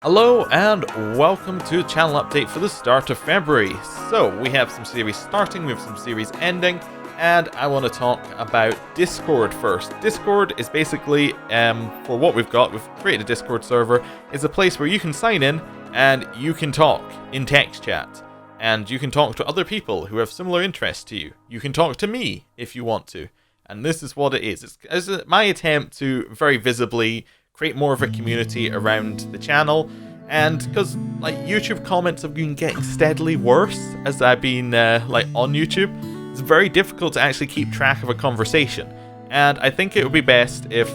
Hello and welcome to a channel update for the start of February. So we have some series starting, we have some series ending, and I want to talk about Discord first. Discord is basically, for what we've created a Discord server. It's a place where you can sign in and you can talk in text chat. And you can talk to other people who have similar interests to you. You can talk to me if you want to. And this is what it is. It's my attempt to very visibly create more of a community around the channel, and because like YouTube comments have been getting steadily worse as I've been on YouTube, it's very difficult to actually keep track of a conversation. And I think it would be best if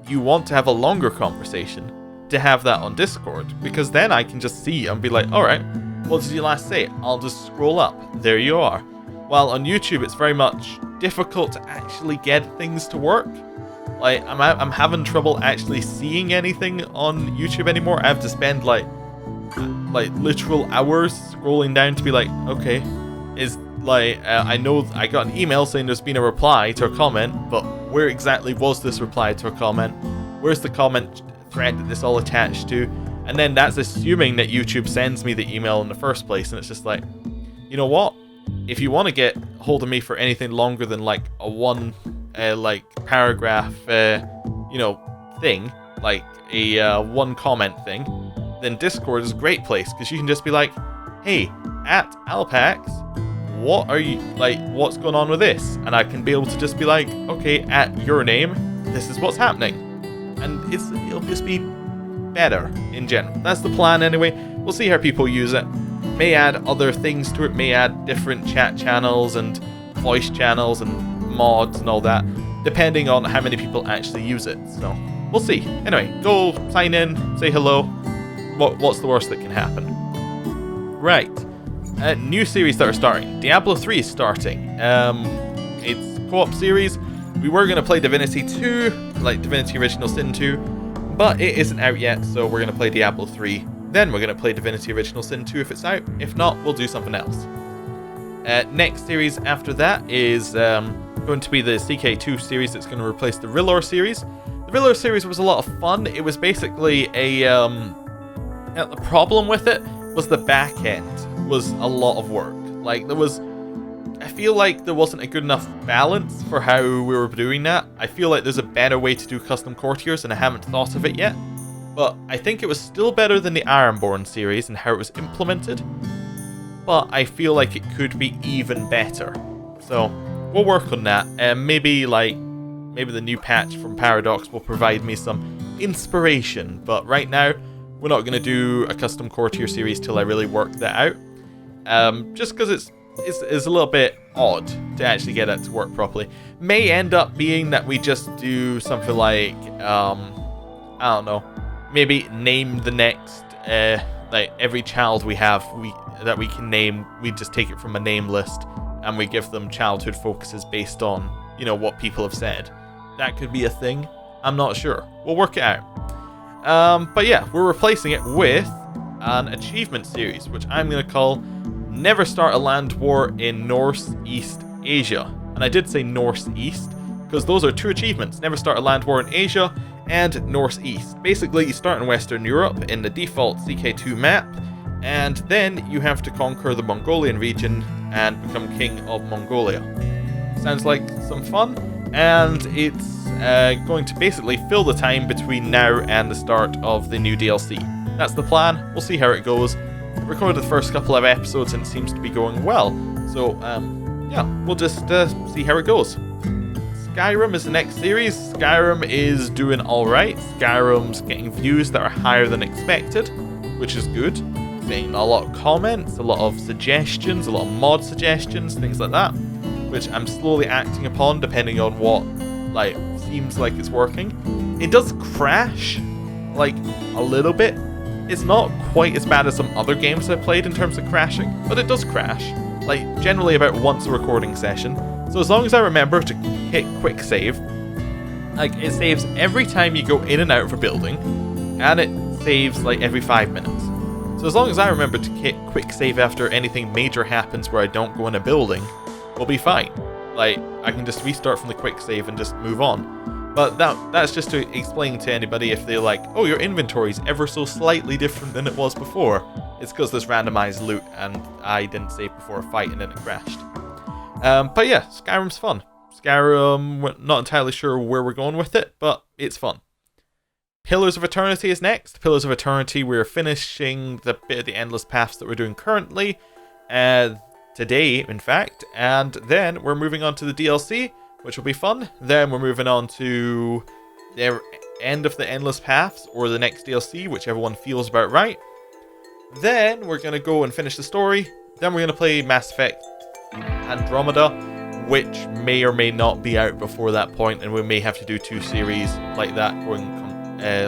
you want to have a longer conversation to have that on Discord, because then I can just see and be like, alright, what did you last say? I'll just scroll up, there you are. While on YouTube it's very much difficult to actually get things to work. Like, I'm having trouble actually seeing anything on YouTube anymore. I have to spend like literal hours scrolling down to be like, okay, I know I got an email saying there's been a reply to a comment, but where exactly was this reply to a comment? Where's the comment thread that this all attached to? And then that's assuming that YouTube sends me the email in the first place, and it's just like, you know what? If you want to get hold of me for anything longer than like a one paragraph thing, like a one comment thing, then Discord is a great place, because you can just be like, hey, at Alpax, what's going on with this? And I can be able to just be like, okay, at your name, this is what's happening. And it'll just be better in general. That's the plan anyway. We'll see how people use it. May add other things to it, may add different chat channels and voice channels and mods and all that, depending on how many people actually use it. So we'll see. Anyway, go sign in, say hello. What's the worst that can happen? Right. New series that are starting. Diablo 3 is starting. It's a co-op series. We were going to play Divinity 2, like Divinity Original Sin 2, but it isn't out yet, so we're going to play Diablo 3. Then we're going to play Divinity Original Sin 2 if it's out. If not, we'll do something else. Next series after that is going to be the CK2 series that's going to replace the Rilor series. The Rilor series was a lot of fun. It was basically the problem with it was the back end was a lot of work. I feel like there wasn't a good enough balance for how we were doing that. I feel like there's a better way to do custom courtiers, and I haven't thought of it yet. But I think it was still better than the Ironborn series and how it was implemented. But I feel like it could be even better. So we'll work on that. And maybe the new patch from Paradox will provide me some inspiration. But right now, we're not going to do a custom courtier series till I really work that out. Just because it's a little bit odd to actually get it to work properly. May end up being that we just do something like, I don't know, maybe name the next, every child we have that we can name, we just take it from a name list and we give them childhood focuses based on, what people have said. That could be a thing. I'm not sure. We'll work it out. But yeah, we're replacing it with an achievement series, which I'm going to call Never Start a Land War in Northeast Asia. And I did say Northeast, because those are two achievements. Never Start a Land War in Asia and Northeast. Basically, you start in Western Europe in the default CK2 map, and then you have to conquer the Mongolian region and become king of Mongolia. Sounds like some fun, and it's going to basically fill the time between now and the start of the new DLC. That's the plan. We'll see how it goes. Recorded the first couple of episodes and it seems to be going well. So, yeah, we'll just see how it goes. Skyrim is the next series. Skyrim is doing alright. Skyrim's getting views that are higher than expected, which is good. Getting a lot of comments, a lot of suggestions, a lot of mod suggestions, things like that, which I'm slowly acting upon depending on what seems like it's working. It does crash a little bit. It's not quite as bad as some other games I've played in terms of crashing, but it does crash. Generally about once a recording session. So as long as I remember to hit quick save, it saves every time you go in and out of a building, and it saves every 5 minutes. So as long as I remember to hit quick save after anything major happens where I don't go in a building, we'll be fine. I can just restart from the quick save and just move on. But that's just to explain to anybody if they're like, oh, your inventory's ever so slightly different than it was before. It's because there's randomized loot, and I didn't save before fighting and it crashed. But yeah, Skyrim's fun. Skyrim, we're not entirely sure where we're going with it, but it's fun. Pillars of Eternity is next. Pillars of Eternity, we're finishing the bit of the Endless Paths that we're doing currently. Today, in fact. And then we're moving on to the DLC, which will be fun. Then we're moving on to the end of the Endless Paths, or the next DLC, whichever one feels about right. Then we're going to go and finish the story. Then we're going to play Mass Effect Andromeda, which may or may not be out before that point, and we may have to do 2 series like that going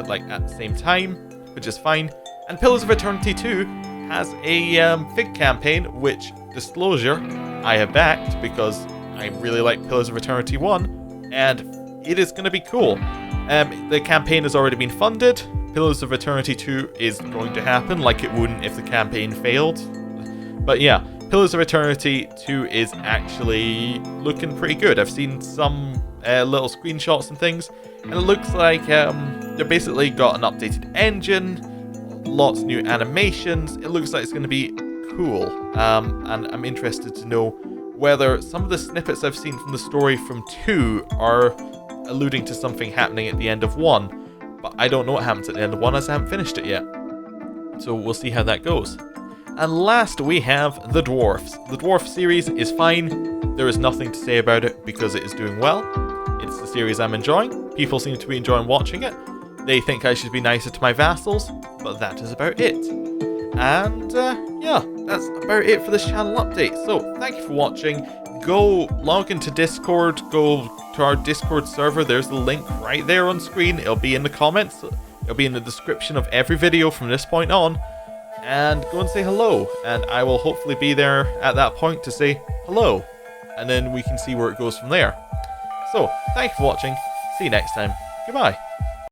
like at the same time, which is fine. And Pillars of Eternity 2 has a Fig campaign, which, disclosure, I have backed because I really like Pillars of Eternity 1, and it is going to be cool. The campaign has already been funded. Pillars of Eternity 2 is going to happen, like it wouldn't if the campaign failed. But yeah, Pillars of Eternity 2 is actually looking pretty good. I've seen some little screenshots and things, and it looks like they basically got an updated engine, lots of new animations. It looks like it's going to be cool, and I'm interested to know whether some of the snippets I've seen from the story from 2 are alluding to something happening at the end of 1, but I don't know what happens at the end of 1 as I haven't finished it yet. So we'll see how that goes. And last we have The Dwarfs. The Dwarf series is fine. There is nothing to say about it because it is doing well. It's the series I'm enjoying. People seem to be enjoying watching it. They think I should be nicer to my vassals, but that is about it. And yeah, that's about it for this channel update. So thank you for watching. Go log into Discord, go to our Discord server. There's the link right there on screen. It'll be in the comments. It'll be in the description of every video from this point on. And go and say hello, and I will hopefully be there at that point to say hello, and then we can see where it goes from there. So, thank you for watching, see you next time, goodbye.